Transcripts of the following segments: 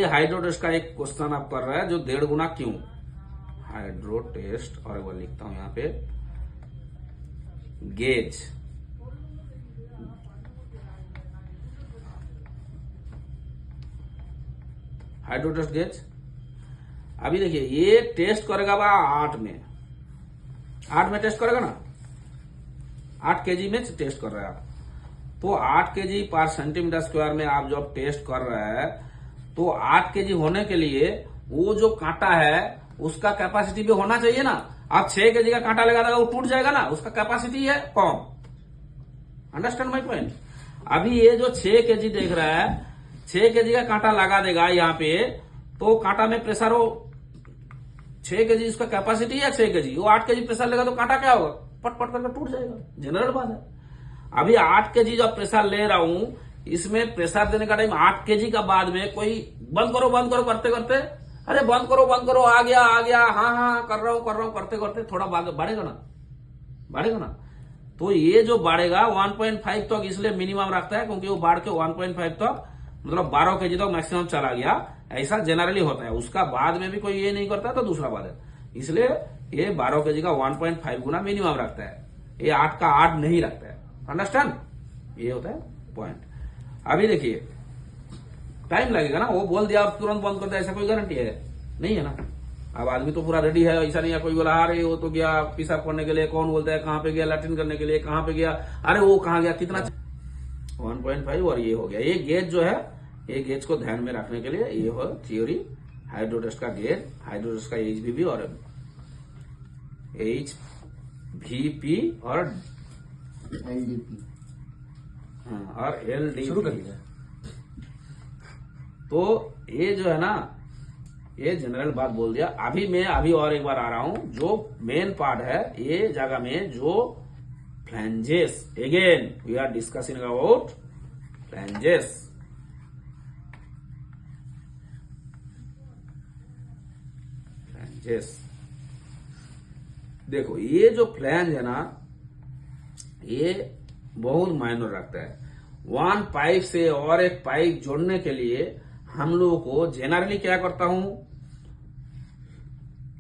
देखिए hydro test का एक क्वेश्चन आप कर रहा है जो 1.5 गुना क्यों। हाइड्रो टेस्ट और वो लिखता हूं यहां पे गेज, हाइड्रो टेस्ट गेज। अभी देखिए ये टेस्ट करेगा 8 में, 8 में टेस्ट करेगा ना, 8 केजी में टेस्ट कर रहा है। तो 8 केजी पर सेंटीमीटर स्क्वायर में आप जब टेस्ट कर रहे हैं तो 8 केजी होने के लिए वो जो कांटा है उसका कैपेसिटी भी होना चाहिए ना। आप 6 केजी का कांटा लगा देगा वो टूट जाएगा ना, उसका कैपेसिटी है कम। Understand my point. अभी ये जो 6 केजी देख रहा है, 6 केजी का कांटा लगा देगा यहाँ पे, तो कांटा में प्रेशर हो 6 केजी, उसका कैपेसिटी है 6 केजी, वो 8 केजी प्रेशर लेगा तो कांटा क्या होगा, पट पट करके टूट जाएगा। जनरल बात है। अभी 8 केजी जब प्रेशर ले रहा हूं, इसमें प्रेशर देने का टाइम 8 केजी का बाद में कोई बंद करो करते करते, अरे बंद करो आ गया, हाँ कर रहा हूं करते करते थोड़ा बढ़ेगा ना। तो ये जो बढ़ेगा 1.5 तक इसलिए मिनिमम रखता है क्योंकि वो बढ़ के 1.5 तक मतलब 12 केजी तक मैक्सिमम चला गया। ऐसा जनरली होता है, उसका बाद में भी कोई ये नहीं करता तो दूसरा बात है। इसलिए ये 12 केजी का 1.5 गुना मिनिमम रखता है, ये 8 का 8 नहीं रखता है। अंडरस्टैंड, ये होता है पॉइंट। अभी देखिए टाइम लगेगा ना, वो बोल दिया आप तुरंत बंद कर दे, ऐसा कोई गारंटी है नहीं है ना। अब आदमी तो पूरा रेडी है, ऐसा नहीं है कोई बोला अरे वो तो गया पेशाब करने के लिए, कौन बोलता है कहां पे गया लैट्रिन करने के लिए, कहां पे गया, अरे वो कहां गया, कितना 1.5 और ये हो गया। ये गेज जो है, ये गेज को ध्यान में रखने के लिए ये हो थ्योरी हाइड्रो टेस्ट का गेज, हाइड्रो टेस्ट का HVP और HVP और LDP और LDP। शुरू कर दिया। तो ये जो है ना, ये जनरल बात बोल दिया। अभी और एक बार आ रहा हूं, जो मेन पार्ट है ये जगह में जो flanges, again we are discussing about flanges. देखो ये जो फ्लैंज है ना, ये बहुत मायने रखता है। वन पाइप से और एक पाइप जोड़ने के लिए हम लोगों को जनरली क्या करता हूं,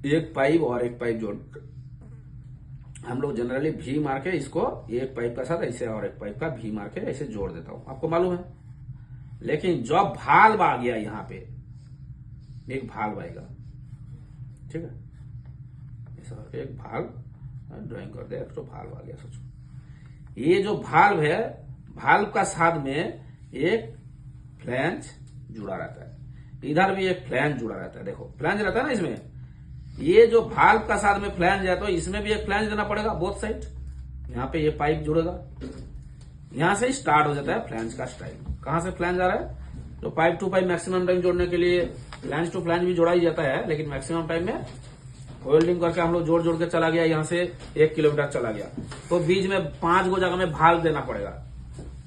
एक पाइप और एक पाइप जोड़, हम लोग जनरली भी मार के इसको एक पाइप का साथ ऐसे और एक पाइप का भी मार के ऐसे जोड़ देता हूं, आपको मालूम है। लेकिन जब भाल्व आ गया यहां पे, एक भाल्व आएगा, ठीक है, ऐसा एक भाल्व ड्राइंग कर दे, तो भाल्व आ गया। सोचो ये जो भाल्व है, भाल्व का साथ में एक फ्लैंज जुड़ा रहता है, इधर भी एक फ्लैंज जुड़ा रहता है। देखो फ्लैंज रहता है ना इसमें, ये जो भाल्व का साथ में फ्लैंज है तो इसमें भी एक फ्लैंज देना पड़ेगा बोथ साइड। यहाँ पे ये पाइप जुड़ेगा, यहां से स्टार्ट हो जाता है फ्लैंज का स्टाइल। कहां से फ्लैंज आ रहा है, तो pipe to pipe maximum time जोड़ने के लिए फ्लैंज टू फ्लैंज भी जोड़ा ही जाता है, लेकिन मैक्सिमम टाइम में वेल्डिंग करके हम लोग जोड़ के चला गया, यहां से 1 किलोमीटर चला गया, तो बीच में 5 गो जगह में भाल्व देना पड़ेगा।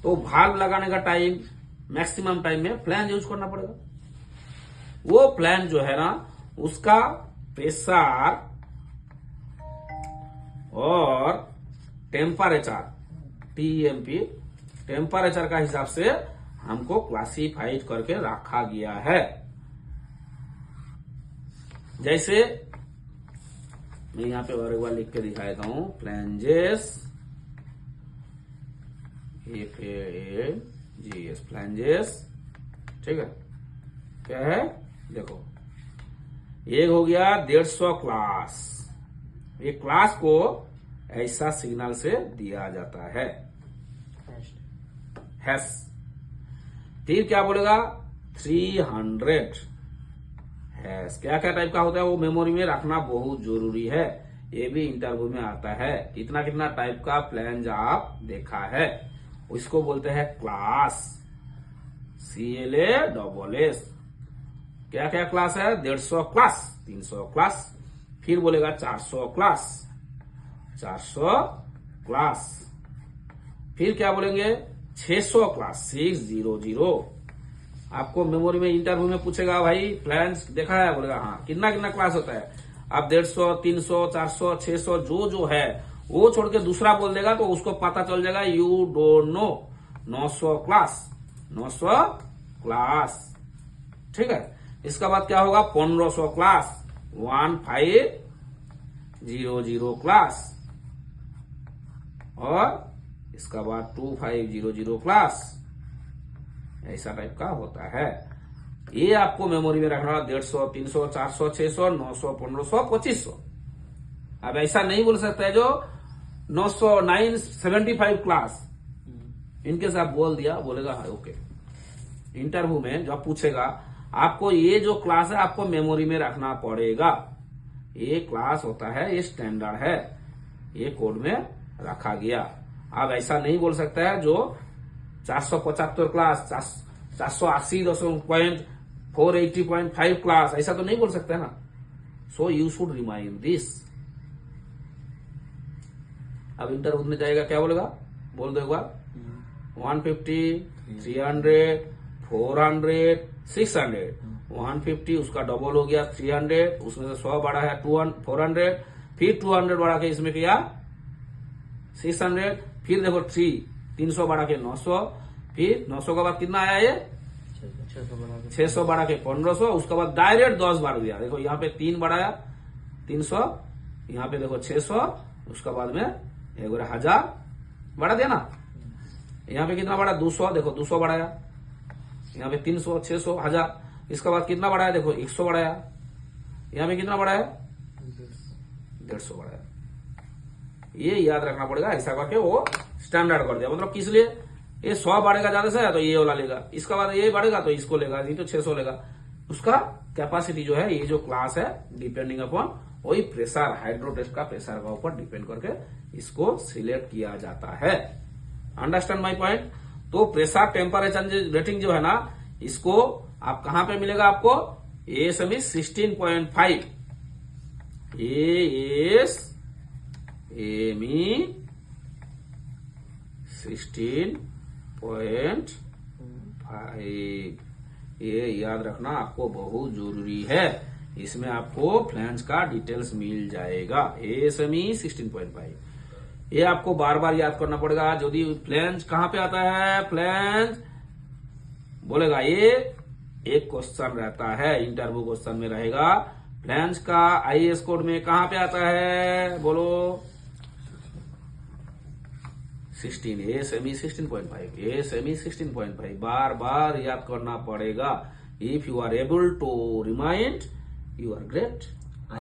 तो भाल्व लगाने का टाइम मैक्सिमम टाइम में फ्लैंज यूज करना पड़ेगा। वो फ्लैंज जो है ना, उसका प्रेशर और टेम्परेचर, TMP टेम्परेचर का हिसाब से हमको क्लासिफाइड करके रखा गया है। जैसे मैं यहां पे और एक बार लिख के दिखा देता हूं, फ्लैंजेस, FLANGES फ्लैंजेस, ठीक है, क्या है देखो, एक हो गया 150 क्लास, ये क्लास को ऐसा सिग्नल से दिया जाता है हैश। फिर क्या बोलेगा 300 हैश। क्या क्या टाइप का होता है वो मेमोरी में रखना बहुत जरूरी है, ये भी इंटरव्यू में आता है। कितना टाइप का फ्लैंज आप देखा है, उसको बोलते हैं क्लास, CLASS। क्या क्या क्लास है, 150 क्लास, 300 क्लास, फिर बोलेगा 400 क्लास, 400 क्लास, फिर क्या बोलेंगे 600 क्लास, 600। आपको मेमोरी में इंटरव्यू में पूछेगा भाई फ्लैंज देखा है, बोलेगा हाँ, कितना क्लास होता है। अब 150, 300, 400, 600 जो है वो छोड़ के दूसरा बोल देगा तो उसको पता चल जाएगा you don't know. 900 class, 900 class, ठीक है। इसका बाद क्या होगा 1500 क्लास, 1500 क्लास, और इसका बाद 2500 क्लास। ऐसा टाइप का होता है। ये आपको मेमोरी में रखना 150, 300, 400, 600, 900, 1500, 2500। अब ऐसा नहीं बोल सकता है जो 900, 975 क्लास, इनके साथ बोल दिया, बोलेगा हाँ ओके। इंटरव्यू में जब पूछेगा आपको ये जो क्लास है आपको मेमोरी में रखना पड़ेगा, ये क्लास होता है, ये स्टैंडर्ड है, ये कोड में रखा गया। आप ऐसा नहीं बोल सकता है जो 475 क्लास, 480.480.5 क्लास, ऐसा तो नहीं बोल सकते है ना। So you should remind this. अब इंटरव्यू में जाएगा, क्या बोलेगा, बोल दो एक बार। 150, 300, 400, 600, 150 उसका डबल हो गया 300, उसमें से 100 बढ़ा है 400, फिर 200 बढ़ा के इसमें किया 600, फिर देखो 300 बढ़ा के 900, फिर 900 के बाद कितना आया ये 600 बढ़ा के 1500, उसके बाद डायरेक्ट 10 बढ़ गया। देखो यहाँ पे 3 बढ़ाया 300, यहाँ पे देखो 600, उसके बाद में 1000 बढ़ा दिया ना। यहाँ पे कितना बढ़ा 200, देखो 200 बढ़ाया, यहाँ पे 300, 600, 1000, इसके बाद कितना बढ़ाया देखो 100 बढ़ाया, यहाँ पे कितना बढ़ाया 150 बढ़ाया। ये याद रखना पड़ेगा, ऐसा करके वो स्टैंडर्ड कर दिया। मतलब किस लिए, ये 100 बढ़ेगा ज्यादा से तो ये वाला लेगा, इसका बाद ये बढ़ेगा तो इसको लेगा, नहीं तो 600 लेगा। उसका कैपेसिटी जो है, ये जो क्लास है डिपेंडिंग अपॉन वही प्रेशर, हाइड्रो टेस्ट का प्रेशर का ऊपर डिपेंड करके इसको सिलेक्ट किया जाता है। Understand my point. तो प्रेशर टेम्परेचर रेटिंग जो है ना, इसको आप कहां पे मिलेगा आपको, ASME 16.5, ASME 16.5, ये याद रखना आपको बहुत जरूरी है। इसमें आपको फ्लैंज का डिटेल्स मिल जाएगा। ASME 16.5 ये आपको बार बार याद करना पड़ेगा। यदि फ्लैंज कहां पे आता है, फ्लैंज बोलेगा, ये एक क्वेश्चन रहता है, इंटरव्यू क्वेश्चन में रहेगा, फ्लैंज का IAS कोड में कहां पे आता है, बोलो 16, ASME 16.5, ASME 16.5 बार बार याद करना पड़ेगा। If you are able to remind, you are great.